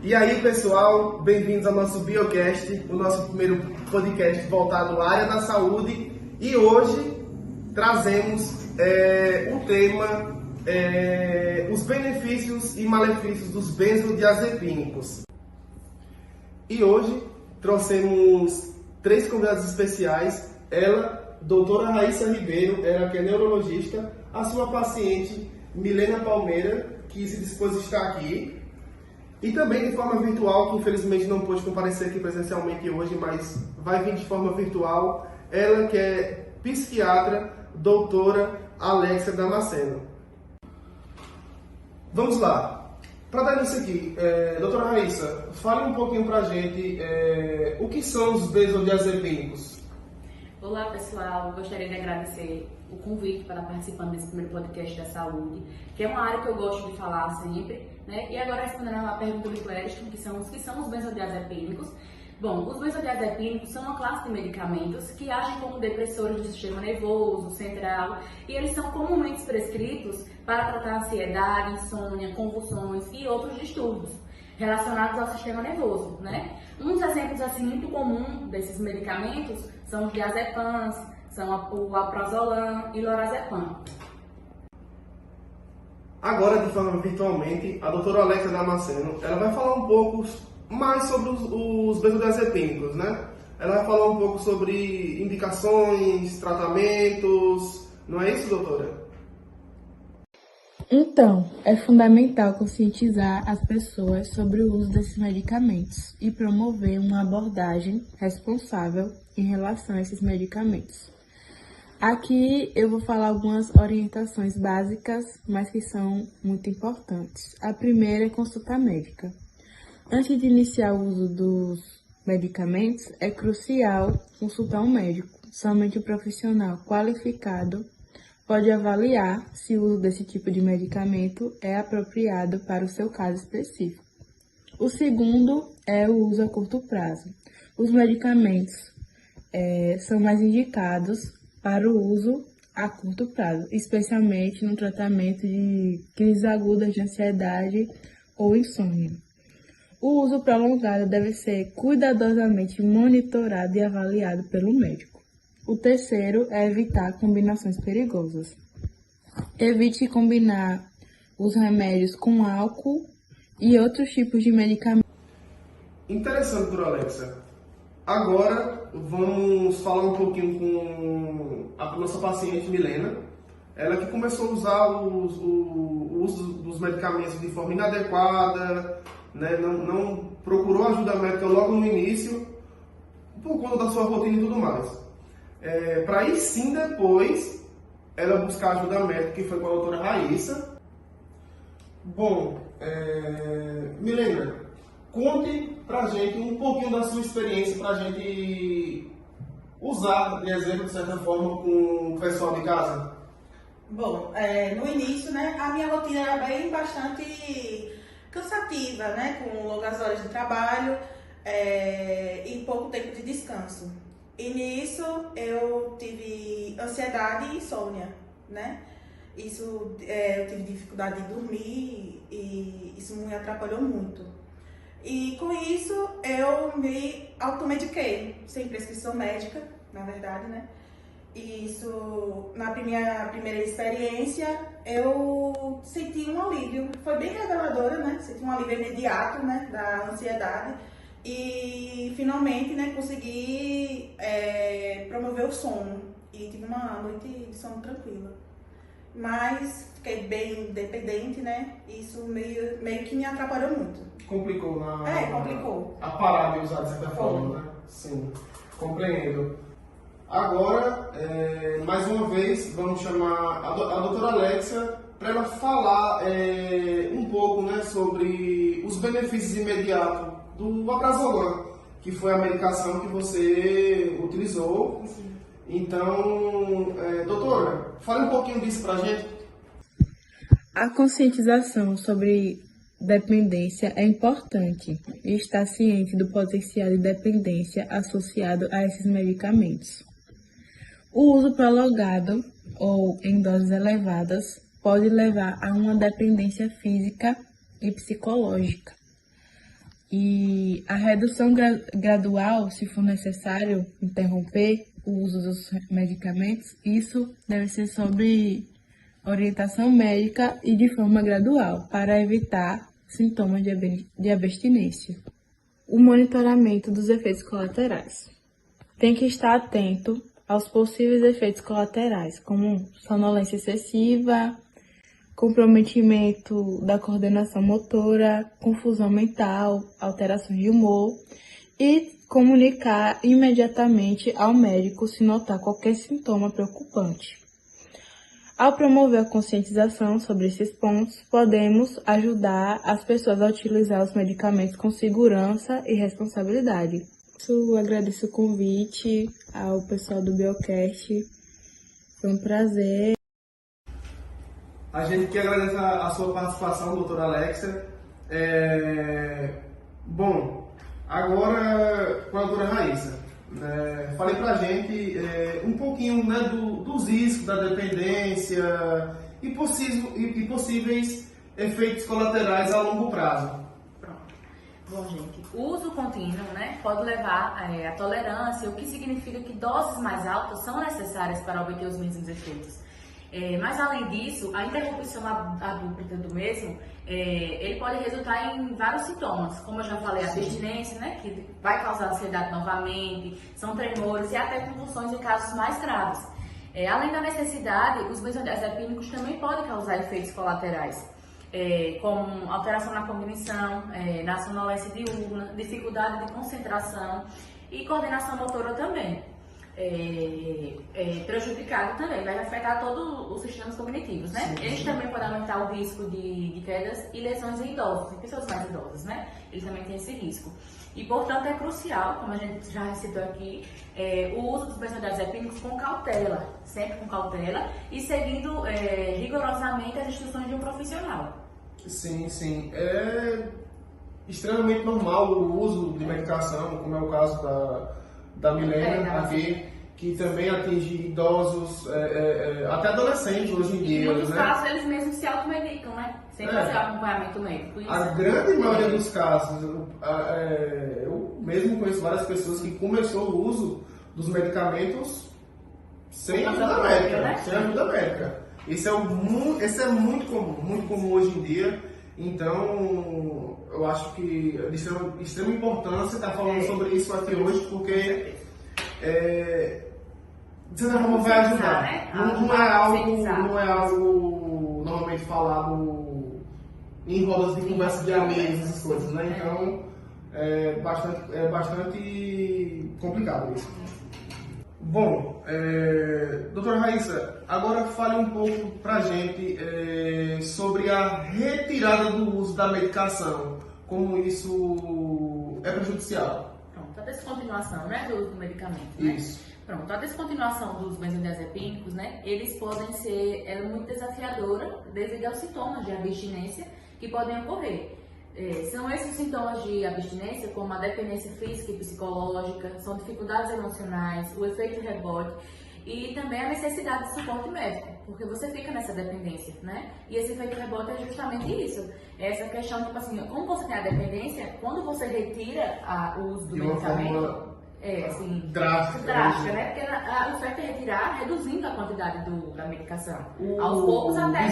E aí, pessoal, bem-vindos ao nosso Biocast, o nosso primeiro podcast voltado à área da saúde. E hoje trazemos o tema os benefícios e malefícios dos benzodiazepínicos. E hoje trouxemos 3 convidados especiais. Ela, doutora Raíssa Ribeiro, ela que é neurologista, a sua paciente Milena Palmeira, que se dispôs a estar aqui. E também de forma virtual, que infelizmente não pôde comparecer aqui presencialmente hoje, mas vai vir de forma virtual, ela que é psiquiatra, doutora Alexia Damasceno. Vamos lá. Para dar início aqui, doutora Raíssa, fale um pouquinho para a gente o que são os benzodiazepínicos. Olá pessoal, gostaria de agradecer o convite para estar participando desse primeiro podcast da saúde, que é uma área que eu gosto de falar sempre, né? E agora respondendo a pergunta do Clériston, que são os benzodiazepínicos. Bom, os benzodiazepínicos são uma classe de medicamentos que agem como depressores do sistema nervoso central e eles são comumente prescritos para tratar ansiedade, insônia, convulsões e outros distúrbios relacionados ao sistema nervoso, né? Uns exemplos assim muito comuns desses medicamentos são os diazepams, são o alprazolam e lorazepam. Agora, de forma virtualmente, a doutora Alexia Damasceno, ela vai falar um pouco mais sobre os benzodiazepínicos, né? Ela vai falar um pouco sobre indicações, tratamentos, não é isso, doutora? Então, é fundamental conscientizar as pessoas sobre o uso desses medicamentos e promover uma abordagem responsável em relação a esses medicamentos. Aqui eu vou falar algumas orientações básicas, mas que são muito importantes. A primeira é consulta médica. Antes de iniciar o uso dos medicamentos, é crucial consultar um médico. Somente um profissional qualificado pode avaliar se o uso desse tipo de medicamento é apropriado para o seu caso específico. O segundo é o uso a curto prazo. Os medicamentos são mais indicados para o uso a curto prazo, especialmente no tratamento de crises agudas de ansiedade ou insônia. O uso prolongado deve ser cuidadosamente monitorado e avaliado pelo médico. O terceiro é evitar combinações perigosas. Evite combinar os remédios com álcool e outros tipos de medicamentos. Interessante, doutora Alexia. Agora vamos falar um pouquinho com a nossa paciente Milena. Ela que começou a usar o uso dos medicamentos de forma inadequada, né? Não procurou ajuda médica logo no início, por conta da sua rotina e tudo mais. Para aí sim depois ela buscar ajuda médica, que foi com a doutora Raíssa. Bom, Milena, conte pra gente um pouquinho da sua experiência pra gente usar de exemplo, de certa forma, com o pessoal de casa. Bom, no início, né, a minha rotina era bastante cansativa, né, com longas horas de trabalho e pouco tempo de descanso. E nisso eu tive ansiedade e insônia, né? Isso, eu tive dificuldade de dormir e isso me atrapalhou muito. E com isso eu me automediquei, sem prescrição médica, na verdade, né? E isso, na minha primeira experiência, eu senti um alívio. Foi bem reveladora, né? Senti um alívio imediato, né, da ansiedade. E finalmente, né, consegui promover o sono e tive uma noite de sono tranquila. Mas fiquei bem dependente, né? Isso meio que me atrapalhou muito. Complicou complicou. A parar de usar de certa forma, né? Sim, compreendo. Agora, mais uma vez, vamos chamar a doutora Alexia para ela falar um pouco, né, sobre os benefícios imediatos do alprazolam, que foi a medicação que você utilizou. Sim. Então, doutora, fale um pouquinho disso para a gente. A conscientização sobre dependência é importante e estar ciente do potencial de dependência associado a esses medicamentos. O uso prolongado ou em doses elevadas pode levar a uma dependência física e psicológica. E a redução gradual, se for necessário interromper o uso dos medicamentos, isso deve ser sob orientação médica e de forma gradual, para evitar sintomas de abstinência. O monitoramento dos efeitos colaterais. Tem que estar atento aos possíveis efeitos colaterais, como sonolência excessiva, comprometimento da coordenação motora, confusão mental, alterações de humor e comunicar imediatamente ao médico se notar qualquer sintoma preocupante. Ao promover a conscientização sobre esses pontos, podemos ajudar as pessoas a utilizar os medicamentos com segurança e responsabilidade. Eu agradeço o convite ao pessoal do Biocast. Foi um prazer. A gente quer agradecer a sua participação, doutora Alexia. Bom, agora com a doutora Raíssa. Falei pra gente um pouquinho, né, dos riscos da dependência e possíveis efeitos colaterais a longo prazo. Bom, gente, o uso contínuo, né, pode levar à tolerância, o que significa que doses mais altas são necessárias para obter os mesmos efeitos. Mas, além disso, a interrupção abrupta do mesmo, ele pode resultar em vários sintomas, como eu já falei, a abstinência, né, que vai causar ansiedade novamente, são tremores e até convulsões em casos mais graves. Além da necessidade, os benzodiazepínicos também podem causar efeitos colaterais, como alteração na cognição, na sonolência diurna, dificuldade de concentração e coordenação motora também. Prejudicado também, vai afetar todos os sistemas cognitivos, né? Sim. Eles também podem aumentar o risco de quedas e lesões em idosos, em pessoas mais idosas, né? Eles também têm esse risco. E, portanto, é crucial, como a gente já citou aqui, o uso dos benzodiazepínicos com cautela, sempre com cautela, e seguindo rigorosamente as instruções de um profissional. Sim, sim. É extremamente normal o uso de medicação, como é o caso da Milena aqui, que também atinge idosos, até adolescentes hoje em dia. Em muitos né? casos, eles mesmos se automedicam, né? Sem fazer acompanhamento médico. A grande maioria dos casos, eu mesmo conheço várias pessoas que começou o uso dos medicamentos sem ajuda médica, né? Sem ajuda médica. Esse é muito comum hoje em dia. Então, eu acho que é de extrema importância estar falando sobre isso aqui hoje, porque de certa forma vai ajudar. Né? Não é algo normalmente falado em rodas de conversa de amigos, essas coisas, né? Então, é bastante complicado isso. Bom, doutora Raíssa, agora fale um pouco pra gente sobre a retirada do uso da medicação, como isso é prejudicial. Pronto, a descontinuação, né, do uso do medicamento, né? Isso. Pronto, a descontinuação dos benzodiazepínicos, né, eles podem ser muito desafiadora devido aos sintomas de abstinência que podem ocorrer. São esses sintomas de abstinência, como a dependência física e psicológica, são dificuldades emocionais, o efeito rebote e também a necessidade de suporte médico, porque você fica nessa dependência, né? E esse efeito rebote é justamente isso. Essa questão, tipo assim, como você tem a dependência, quando você retira o uso do medicamento, assim, drástica, né? Porque o certo é retirar, reduzindo a quantidade da medicação. Aos poucos até o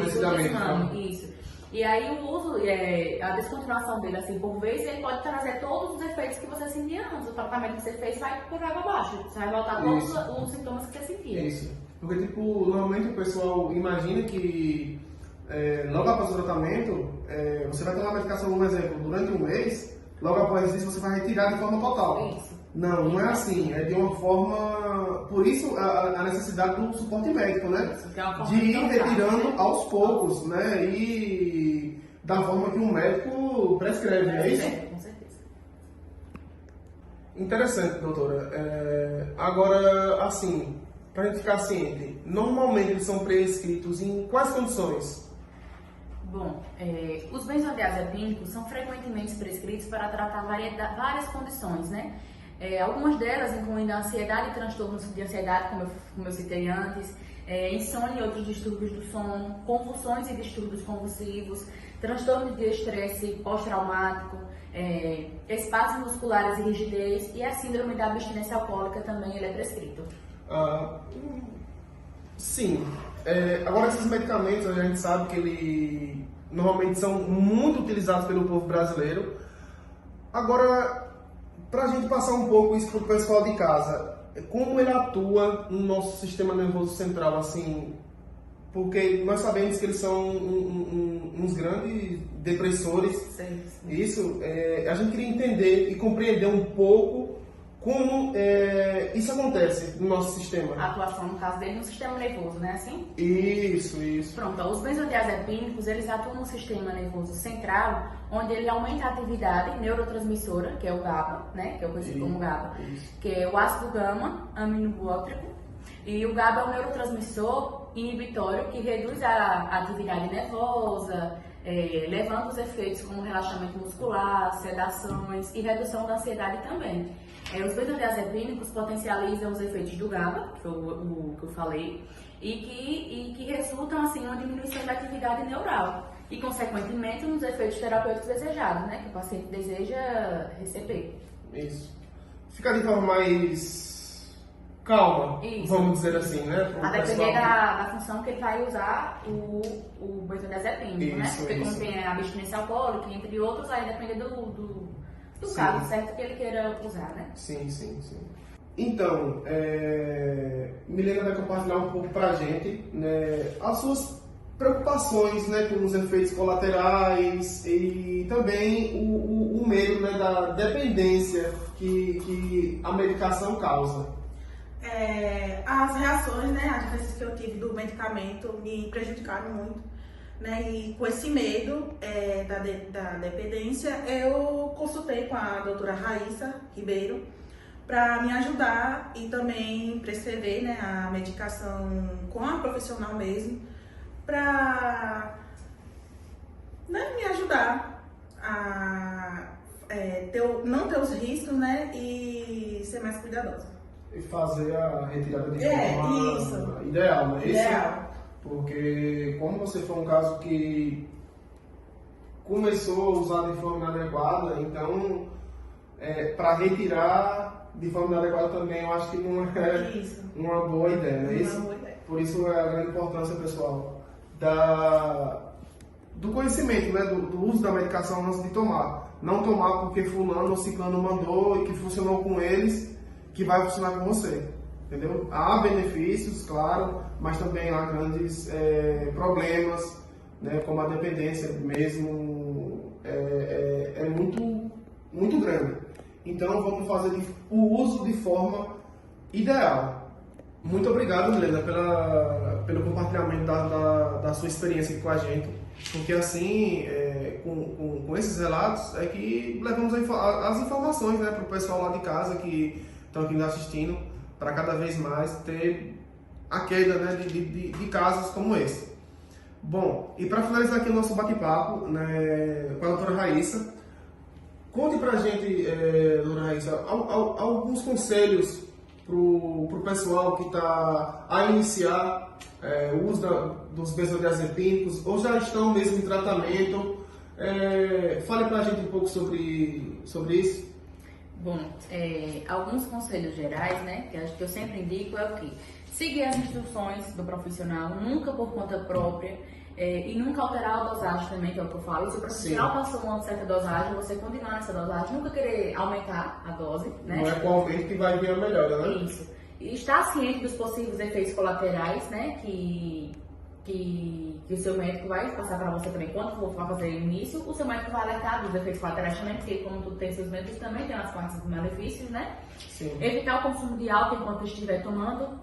desmame, isso. E aí o uso, a descontinuação dele, assim, por vez, ele pode trazer todos os efeitos que você sentia antes. O tratamento que você fez vai por água abaixo. Você vai voltar todos os sintomas que você sentia. Isso. Porque, tipo, normalmente o pessoal imagina que logo após o tratamento, você vai tomar a medicação, um exemplo, durante um mês, logo após isso você vai retirar de forma total. Isso. Não é assim. É de uma forma... Por isso a necessidade do suporte médico, né? Isso, que é uma forma de ir de retirando né? aos poucos, né? E da forma que um médico prescreve, é isso? Com certeza. Interessante, doutora. Agora, assim, para a gente ficar ciente, normalmente eles são prescritos em quais condições? Bom, os benzodiazepínicos são frequentemente prescritos para tratar várias condições, né? Algumas delas incluindo a ansiedade e transtornos de ansiedade, como eu citei antes, insônia e outros distúrbios do sono, convulsões e distúrbios convulsivos, transtorno de estresse pós-traumático, espasmos musculares e rigidez, e a síndrome da abstinência alcoólica também ele é prescrito. Sim. Agora, esses medicamentos, a gente sabe que eles normalmente são muito utilizados pelo povo brasileiro. Agora, para a gente passar um pouco isso para o pessoal de casa, como ele atua no nosso sistema nervoso central, assim, porque nós sabemos que eles são uns grandes depressores. Sim. Isso, a gente queria entender e compreender um pouco como isso acontece no nosso sistema. A atuação, no caso dele, no sistema nervoso, né? Assim? Isso. Pronto, os benzodiazepínicos, eles atuam no sistema nervoso central, onde ele aumenta a atividade neurotransmissora, que é o GABA, né? Que é o conhecido como GABA, que é o ácido gama aminobutírico. E o GABA é um neurotransmissor inibitório que reduz a atividade nervosa, levando os efeitos como relaxamento muscular, sedações e redução da ansiedade também. Os benzodiazepínicos potencializam os efeitos do GABA, que foi o que eu falei, e que resultam assim em uma diminuição da atividade neural e, consequentemente, nos efeitos terapêuticos desejados, né, que o paciente deseja receber. Isso. Fica de forma mais calma, Isso. vamos dizer assim, né? A depender da função que ele vai usar o benzodiazepínico, né? Porque como tem a abstinência alcoólica, entre outros, aí depende do caso certo que ele queira usar, né? Sim. Então, Milena vai compartilhar um pouco pra gente, né, as suas preocupações, né, com os efeitos colaterais e também o medo, né, da dependência que a medicação causa. As reações, né, as diferenças que eu tive do medicamento me prejudicaram muito. Né, e com esse medo da dependência, eu consultei com a doutora Raíssa Ribeiro para me ajudar e também prescrever, né, a medicação com a profissional mesmo, para, né, me ajudar a não ter os riscos, né, e ser mais cuidadosa. E fazer a retirada de isso. forma ideal, não é isso? Ideal. Porque como você foi um caso que começou a usar de forma inadequada, então para retirar de forma inadequada também eu acho que não é uma boa ideia, não é isso? Uma boa ideia. Por isso é a grande importância, pessoal, do conhecimento, né, do uso da medicação antes de tomar. Não tomar porque fulano ou ciclano mandou e que funcionou com eles, que vai funcionar com você. Entendeu? Há benefícios, claro, mas também há grandes problemas, né, como a dependência mesmo é muito, muito grande. Então vamos fazer o uso de forma ideal. Muito obrigado, Milena, pelo compartilhamento da sua experiência aqui com a gente, porque assim, com esses relatos, é que levamos as informações, né, para o pessoal lá de casa que estão aqui nos assistindo, para cada vez mais ter a queda, né, de casos como esse. Bom, e para finalizar aqui o nosso bate-papo, né, com a doutora Raíssa, conte para a gente, doutora Raíssa, alguns conselhos para o pessoal que está a iniciar o uso dos benzodiazepínicos ou já estão mesmo em tratamento. Fale para a gente um pouco sobre isso. Bom, alguns conselhos gerais, né, que eu sempre indico é o quê? Seguir as instruções do profissional, nunca por conta própria, e nunca alterar a dosagem também, que é o que eu falo. Se o profissional passou uma certa dosagem, você continuar nessa dosagem, nunca querer aumentar a dose, né? Não é com o aumento que vai vir a melhora, né? Isso. E estar ciente dos possíveis efeitos colaterais, né, que o seu médico vai passar para você também. Quando for fazer o início, o seu médico vai alertar dos efeitos colaterais também, porque como tudo tem seus benefícios, também tem as partes dos malefícios, né? Sim. Evitar o consumo de álcool enquanto estiver tomando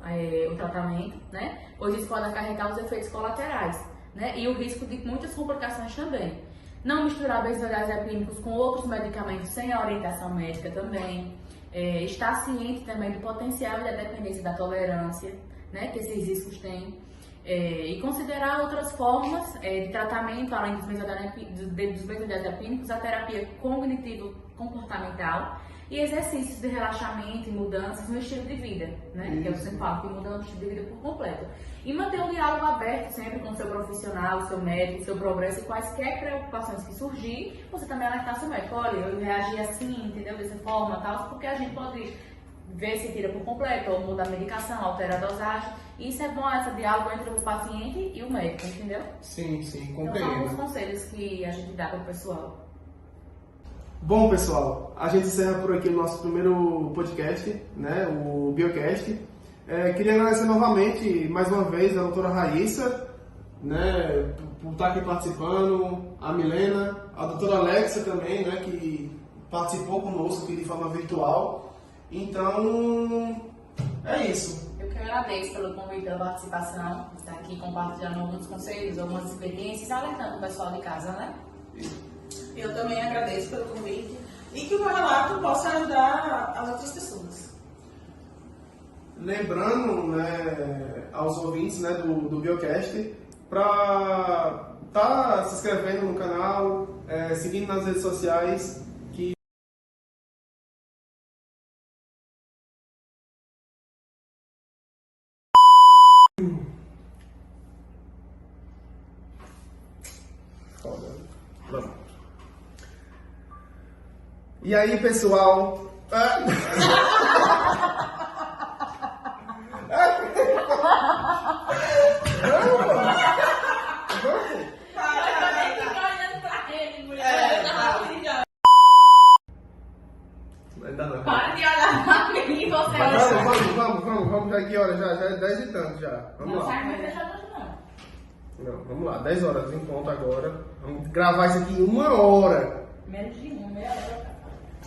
o tratamento, né? Pois isso pode acarretar os efeitos colaterais, né? E o risco de muitas complicações também. Não misturar benzodiazepínicos com outros medicamentos sem a orientação médica também. Estar ciente também do potencial e da dependência da tolerância, né, que esses riscos têm. E considerar outras formas de tratamento, além dos benzodiazepínicos, a terapia cognitivo-comportamental, e exercícios de relaxamento e mudanças no estilo de vida, né? Que eu sempre falo, que muda o estilo de vida por completo. E manter um diálogo aberto sempre com o seu profissional, o seu médico, o seu progresso e quaisquer preocupações que surgir, você também alertar seu médico. Olha, eu reagi assim, entendeu? Dessa forma, tal, porque a gente pode ver se tira por completo, ou muda a medicação, altera a dosagem. E isso é bom, esse diálogo entre o paciente e o médico, entendeu? Sim, Então compreendo. são alguns conselhos que a gente dá para o pessoal. Bom, pessoal, a gente encerra por aqui o nosso primeiro podcast, né, o Biocast. Queria agradecer novamente, mais uma vez, a doutora Raíssa, né, por estar aqui participando, a Milena, a doutora Alexa também, né, que participou conosco aqui de forma virtual. Então, é isso. Eu que agradeço pelo convite, pela participação, estar aqui compartilhando alguns conselhos, algumas experiências, alertando o pessoal de casa, né? Eu também agradeço pelo convite e que o meu relato possa ajudar as outras pessoas. Lembrando, né, aos ouvintes, né, do Biocast, para estar se inscrevendo no canal, seguindo nas redes sociais, que Pronto. E aí, pessoal? Ainda não. Para de olhar pra mim e você Vamos, já que hora? Já é 10 e tanto já. Vamos não lá. sai muito deixado hoje, não. Não, vamos lá, 10 horas em ponto agora. Vamos gravar isso aqui em 1 hora. Menos de meia hora.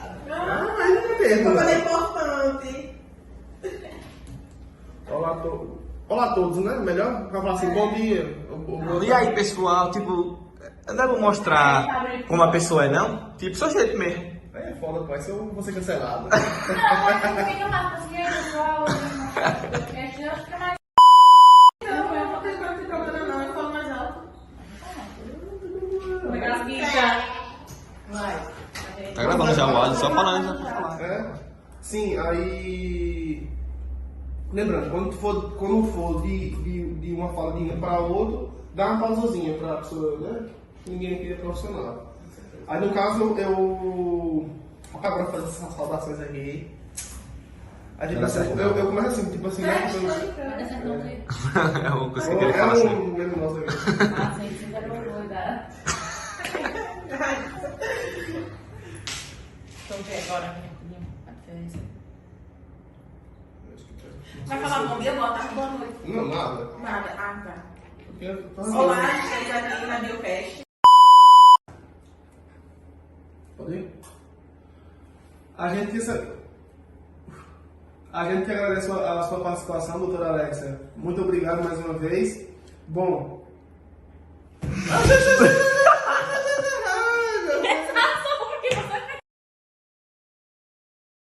Ainda não é mesmo. Uma coisa importante. Olá a todos, né? Melhor pra falar assim, bom dia. E aí, pessoal, tipo, eu não vou mostrar como a pessoa é, não? Tipo, só jeito mesmo. É foda, pô, se eu vou ser cancelado. Não, mas fica mais assim, aí, pessoal. Eu acho que é mais. Não, eu não tenho pra não problema não, eu falo mais alto. Vai. Tá gravando já o áudio, só falando já pra falar. Sim, aí. Lembrando, quando for de uma fala de um para outro, dá uma pausazinha pra pessoa, né? Ninguém aqui é profissional. Aí no caso eu. Agora fazer essas saudações aqui. A gente eu começo assim, tipo assim, né? É uma coisa que ele faz, né? Mesmo nosso aqui. Ah, sim, você quer cuidar. Então, ver agora a diferença. Vai falar bom dia, boa tarde, boa noite. Não, nada. Nada. Ah, tá. Porque Olá, estamos aqui na Biocast. Pode ir? A gente que agradece a sua participação, doutora Alexa. Muito obrigado mais uma vez. Bom.